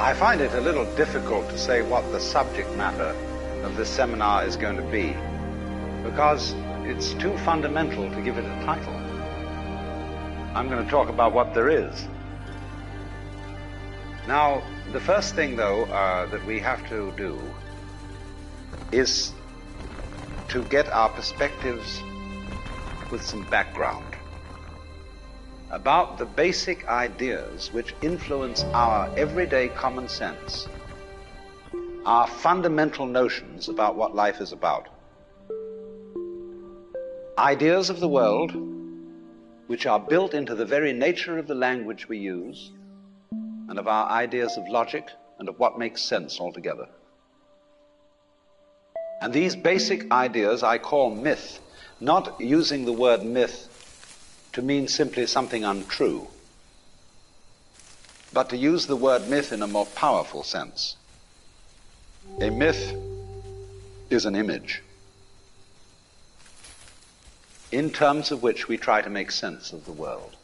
I find it a little difficult to say what the subject matter of this seminar is going to be, because it's too fundamental to give it a title. I'm going to talk about what there is. Now, the first thing, though, that we have to do is to get our perspectives with some background about the basic ideas which influence our everyday common sense, our fundamental notions about what life is about. Ideas of the world which are built into the very nature of the language we use and of our ideas of logic and of what makes sense altogether. And these basic ideas I call myth, not using the word myth to mean simply something untrue, but to use the word myth in a more powerful sense. A myth is an image in terms of which we try to make sense of the world.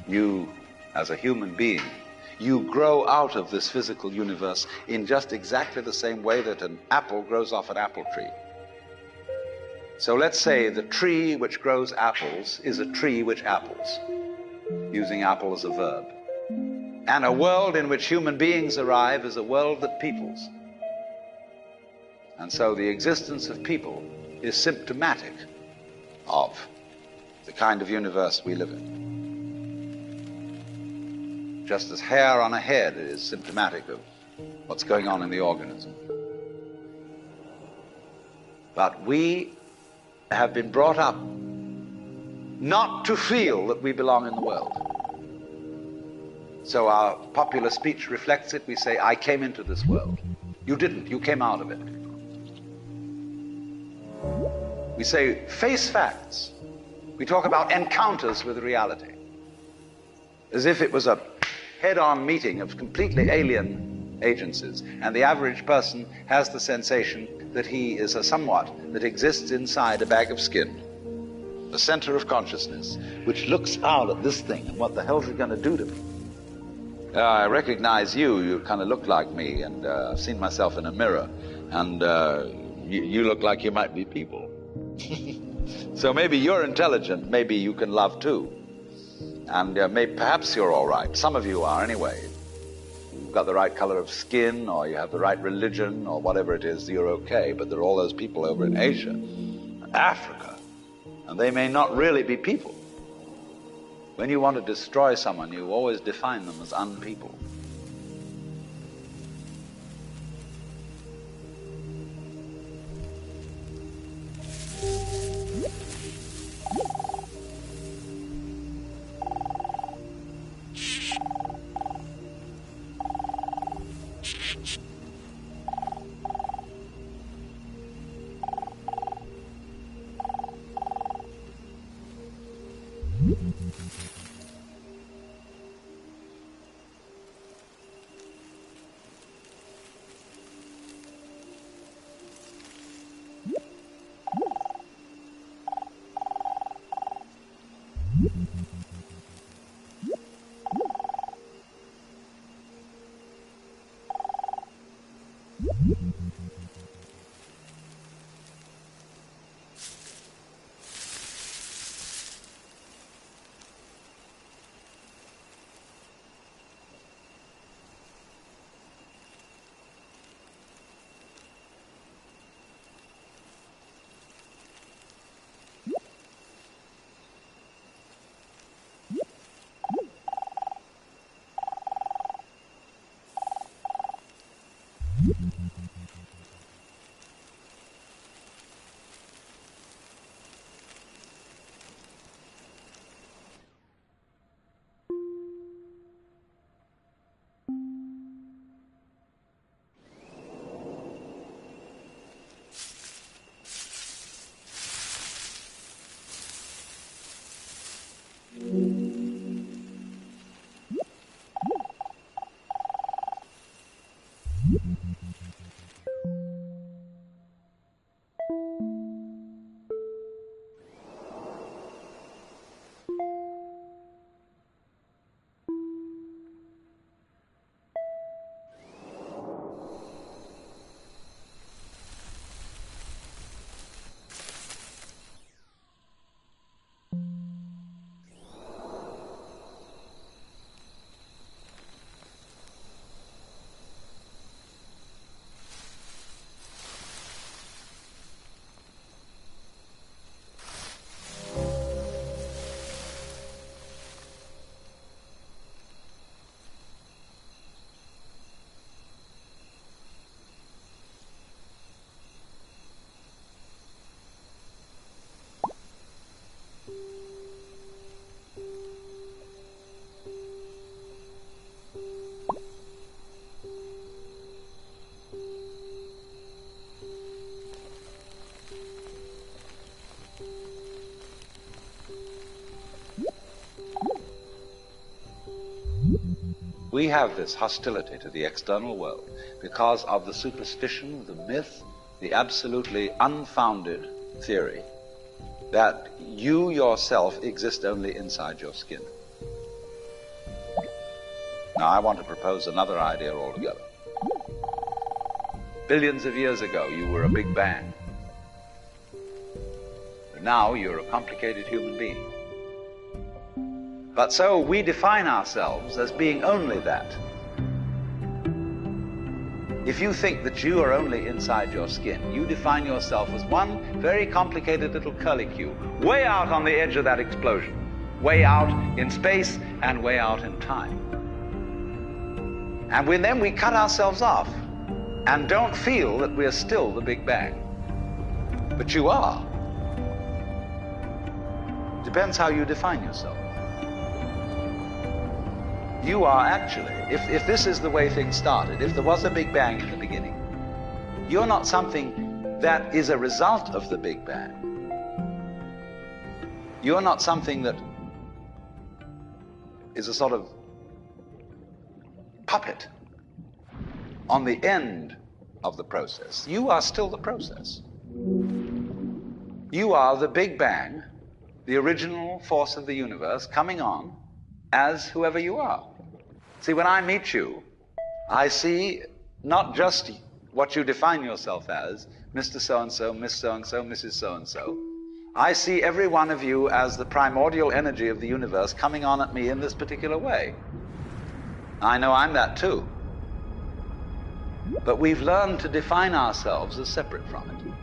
You, as a human being, you grow out of this physical universe in just exactly the same way that an apple grows off an apple tree. So let's say the tree which grows apples is a tree which apples, using apple as a verb. And a world in which human beings arrive is a world that peoples. And so the existence of people is symptomatic of the kind of universe we live in. Just as hair on a head is symptomatic of what's going on in the organism. But we have been brought up not to feel that we belong in the world. So our popular speech reflects it. We say, I came into this world. You didn't. You came out of it. We say, face facts. We talk about encounters with reality, as if it was a head-on meeting of completely alien agencies, and the average person has the sensation that he is a somewhat that exists inside a bag of skin, the center of consciousness, which looks out at this thing, and what the hell's it going to do to me? I recognize you. You kind of look like me, and I've seen myself in a mirror, and you look like you might be people. So maybe you're intelligent, maybe you can love too, and perhaps you're all right. Some of you are anyway. You've got the right color of skin, or you have the right religion, or whatever it is, you're okay. But there are all those people over in Asia and Africa, and they may not really be people. When you want to destroy someone, you always define them as unpeople. We have this hostility to the external world because of the superstition, the myth, the absolutely unfounded theory that you yourself exist only inside your skin. Now, I want to propose another idea altogether. Billions of years ago, you were a big bang. But now you're a complicated human being. But so we define ourselves as being only that. If you think that you are only inside your skin, you define yourself as one very complicated little curlicue, way out on the edge of that explosion, way out in space and way out in time. And then we cut ourselves off and don't feel that we're still the Big Bang. But you are. Depends how you define yourself. You are actually, if this is the way things started, if there was a Big Bang in the beginning, you're not something that is a result of the Big Bang. You're not something that is a sort of puppet on the end of the process. You are still the process. You are the Big Bang, the original force of the universe, coming on as whoever you are. See, when I meet you, I see not just what you define yourself as, Mr. So-and-so, Miss So-and-so, Mrs. So-and-so. I see every one of you as the primordial energy of the universe coming on at me in this particular way. I know I'm that too. But we've learned to define ourselves as separate from it.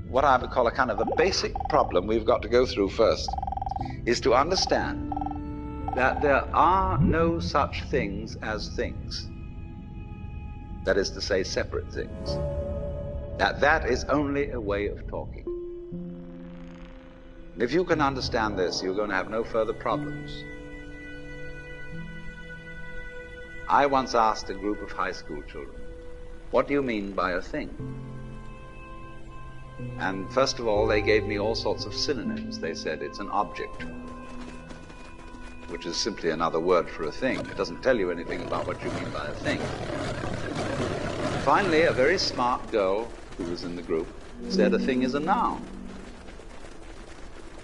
What I would call a kind of a basic problem we've got to go through first is to understand that there are no such things as things. That is to say, separate things. That is only a way of talking. If you can understand this, you're going to have no further problems. I once asked a group of high school children, what do you mean by a thing? And first of all, they gave me all sorts of synonyms. They said it's an object, which is simply another word for a thing. It doesn't tell you anything about what you mean by a thing. Finally, a very smart girl who was in the group said a thing is a noun.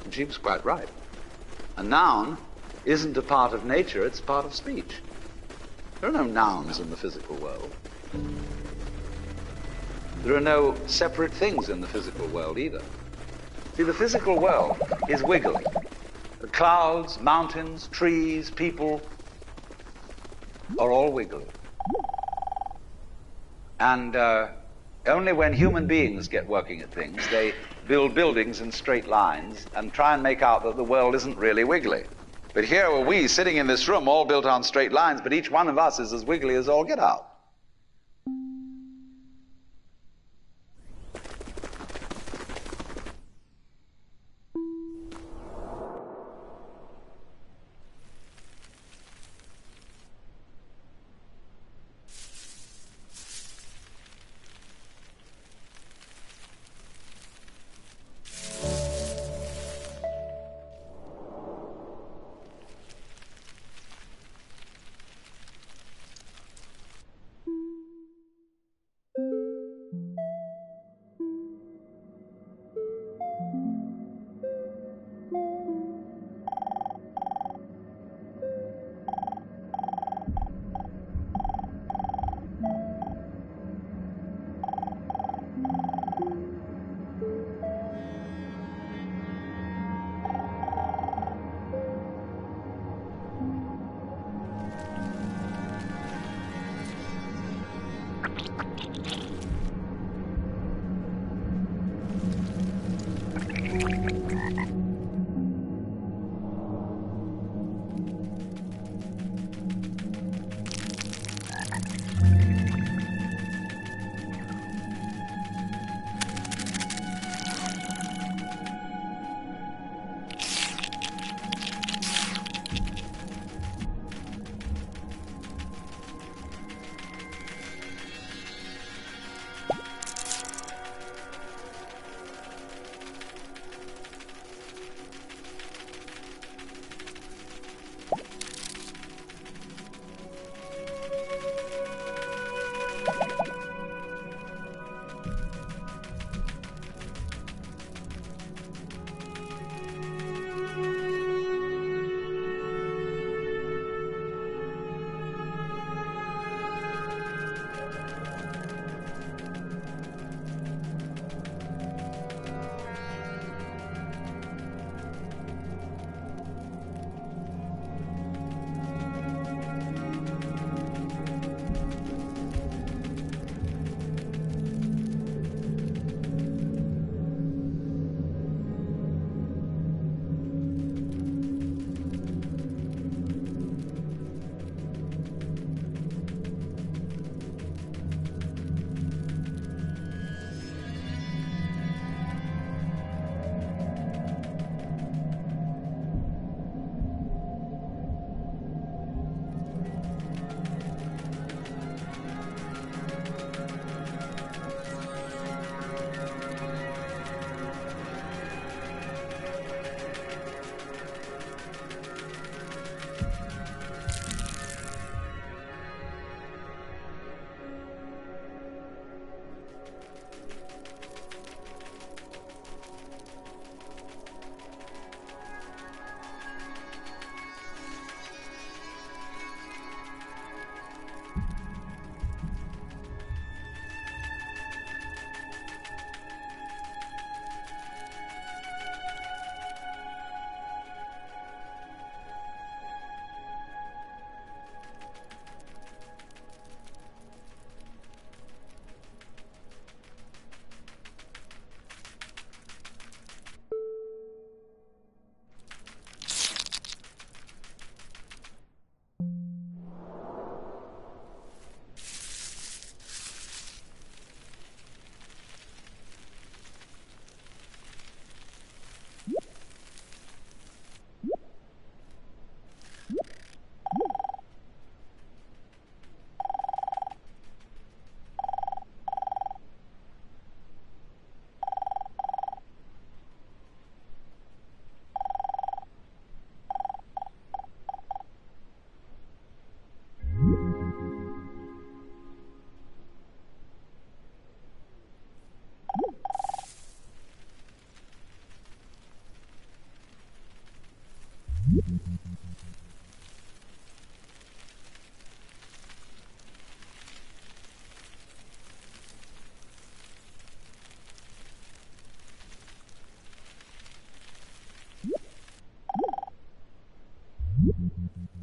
And she was quite right. A noun isn't a part of nature, it's a part of speech. There are no nouns in the physical world. There are no separate things in the physical world either. See, the physical world is wiggling. The clouds, mountains, trees, people are all wiggling. And only when human beings get working at things, they build buildings in straight lines and try and make out that the world isn't really wiggly. But here are we sitting in this room, all built on straight lines, but each one of us is as wiggly as all get out.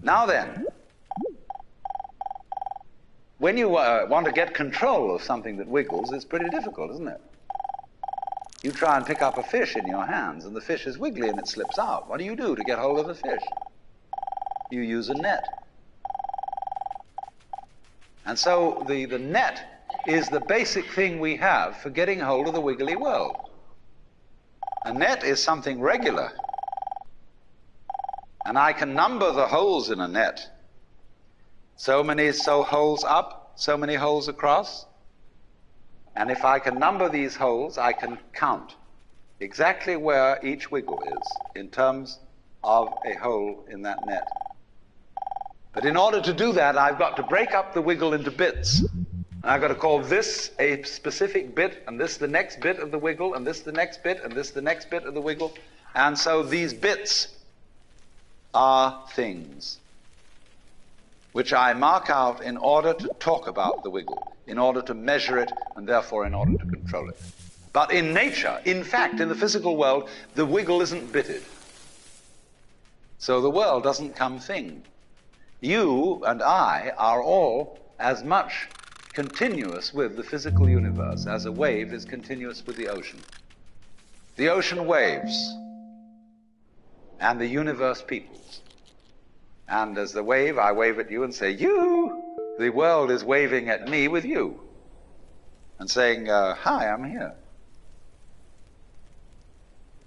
Now then, when you want to get control of something that wiggles, it's pretty difficult, isn't it? You try and pick up a fish in your hands, and the fish is wiggly and it slips out. What do you do to get hold of the fish? you use a net. And so the net is the basic thing we have for getting hold of the wiggly world. A net is something regular. And I can number the holes in a net. So many holes up, so many holes across. And if I can number these holes, I can count exactly where each wiggle is in terms of a hole in that net. But in order to do that, I've got to break up the wiggle into bits. And I've got to call this a specific bit, and this the next bit of the wiggle, and this the next bit, and this the next bit of the wiggle. And so these bits are things which I mark out in order to talk about the wiggle, in order to measure it, and therefore in order to control it. But in nature, in fact, in the physical world, the wiggle isn't bitted. So the world doesn't come thing. You and I are all as much continuous with the physical universe as a wave is continuous with the ocean. The ocean waves, and the universe peoples. And as the wave, I wave at you and say, you! The world is waving at me with you. And saying, hi, I'm here.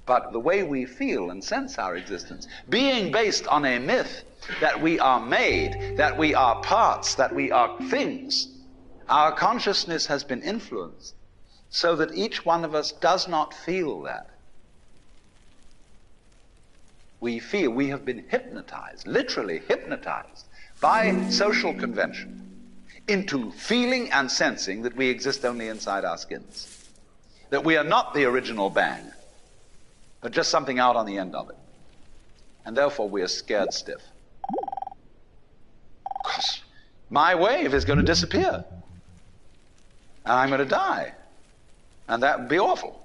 But the way we feel and sense our existence, being based on a myth that we are made, that we are parts, that we are things, our consciousness has been influenced so that each one of us does not feel that. We feel we have been hypnotized, literally hypnotized, by social convention into feeling and sensing that we exist only inside our skins, that we are not the original bang, but just something out on the end of it. And therefore we are scared stiff. Because my wave is going to disappear. And I'm going to die. And that would be awful.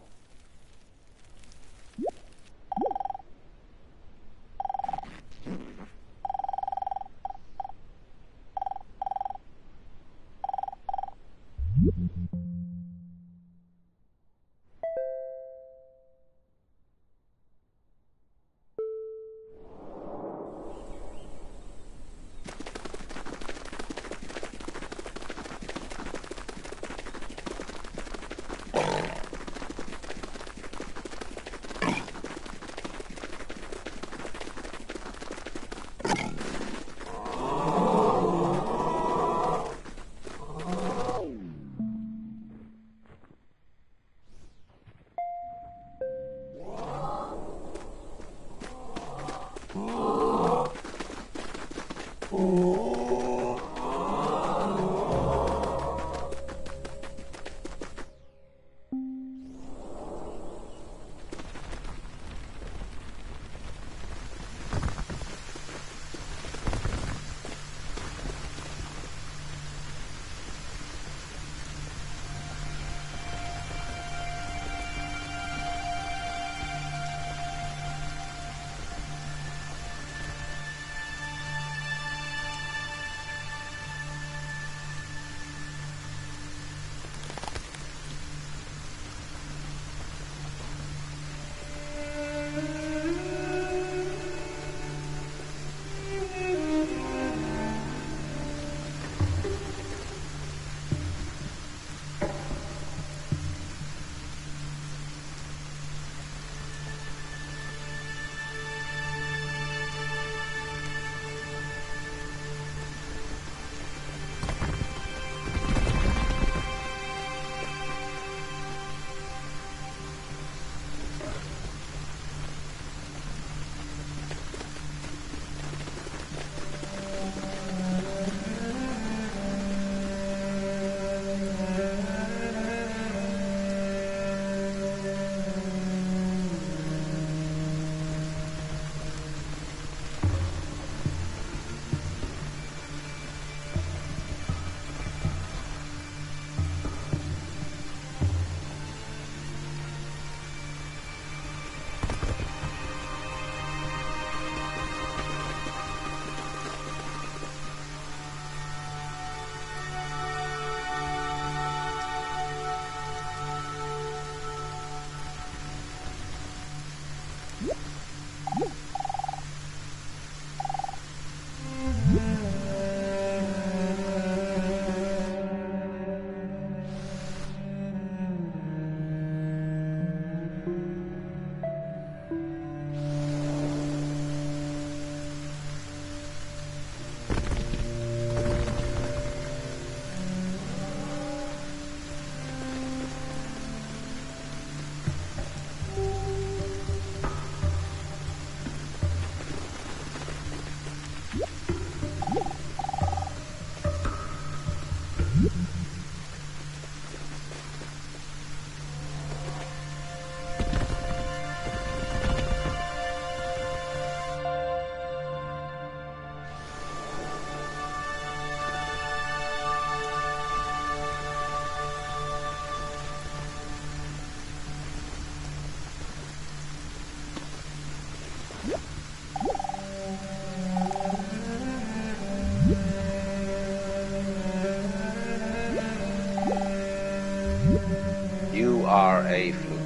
You are a fluke.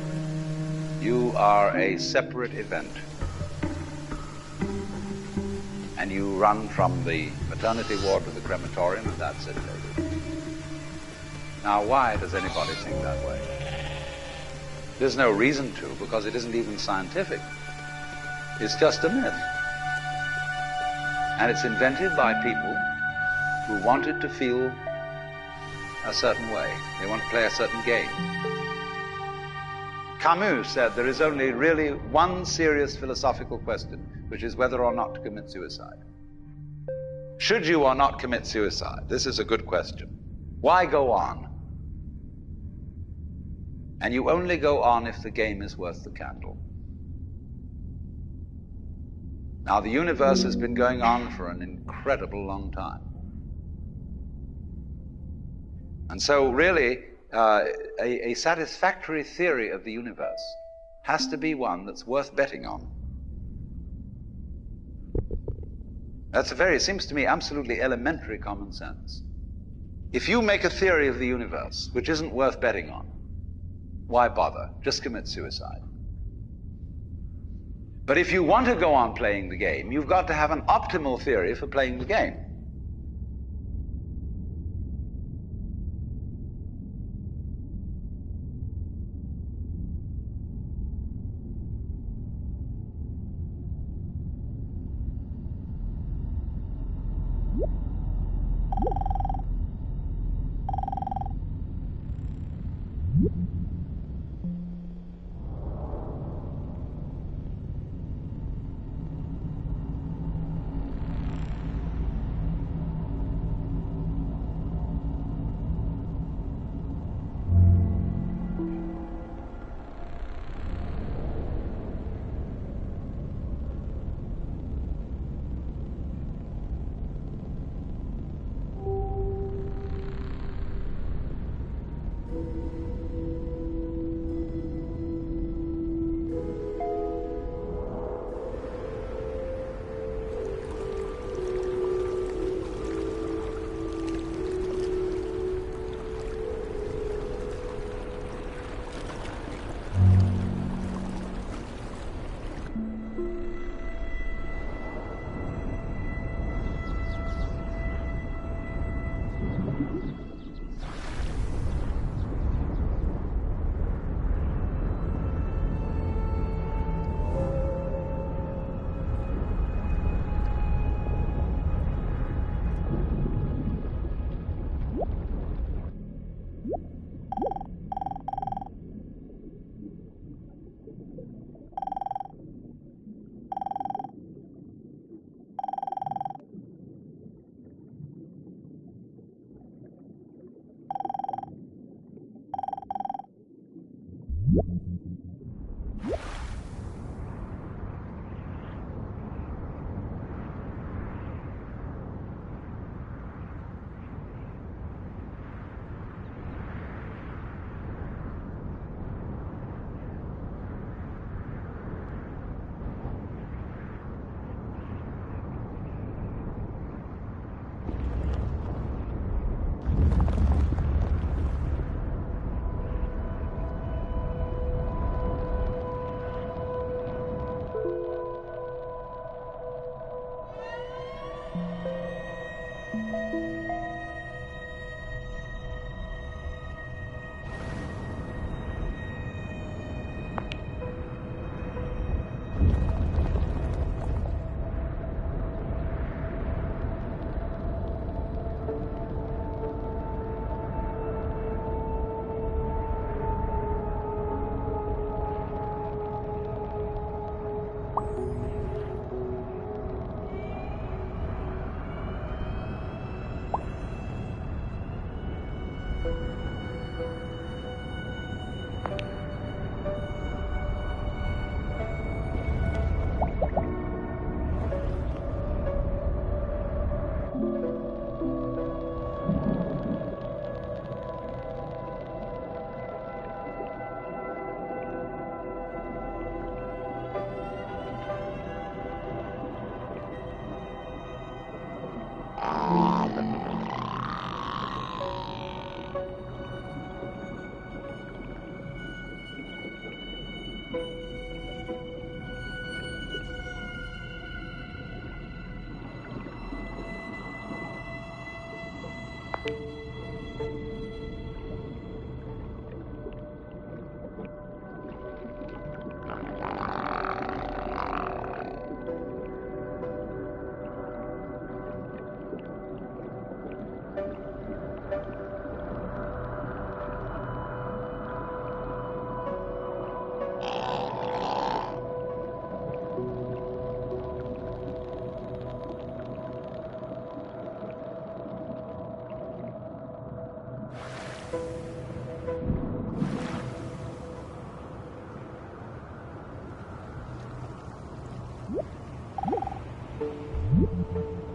You are a separate event. And you run from the maternity ward to the crematorium, and that's it, baby. Now, why does anybody think that way? There's no reason to, because it isn't even scientific. It's just a myth. And it's invented by people who wanted to feel a certain way. They want to play a certain game. Camus said there is only really one serious philosophical question, which is whether or not to commit suicide. Should you or not commit suicide? This is a good question. Why go on? And you only go on if the game is worth the candle. Now, the universe has been going on for an incredible long time. And so, really, a satisfactory theory of the universe has to be one that's worth betting on. Seems to me, absolutely elementary common sense. If you make a theory of the universe which isn't worth betting on, why bother? Just commit suicide. But if you want to go on playing the game, you've got to have an optimal theory for playing the game.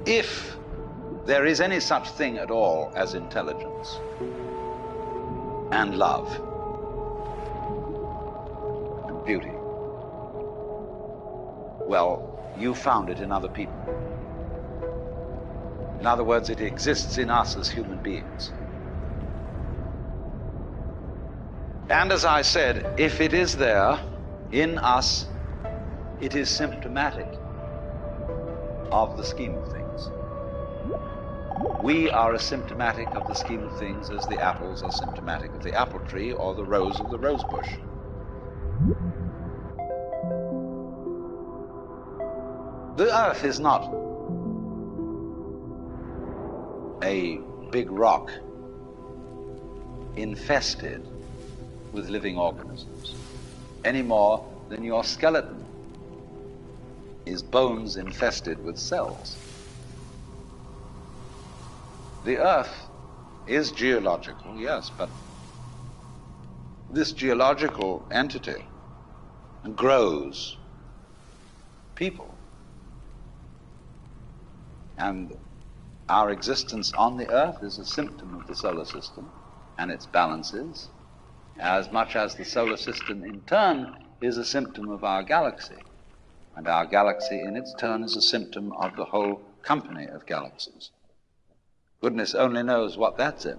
If there is any such thing at all as intelligence and love and beauty, well, you found it in other people. In other words, it exists in us as human beings. And as I said, if it is there in us, it is symptomatic of the scheme of things. We are as symptomatic of the scheme of things as the apples are symptomatic of the apple tree or the rose of the rose bush. The earth is not a big rock infested with living organisms any more than your skeleton is bones infested with cells. The earth is geological, yes, but this geological entity grows people. And our existence on the earth is a symptom of the solar system and its balances, as much as the solar system in turn is a symptom of our galaxy. And our galaxy in its turn is a symptom of the whole company of galaxies. Goodness only knows what that's in.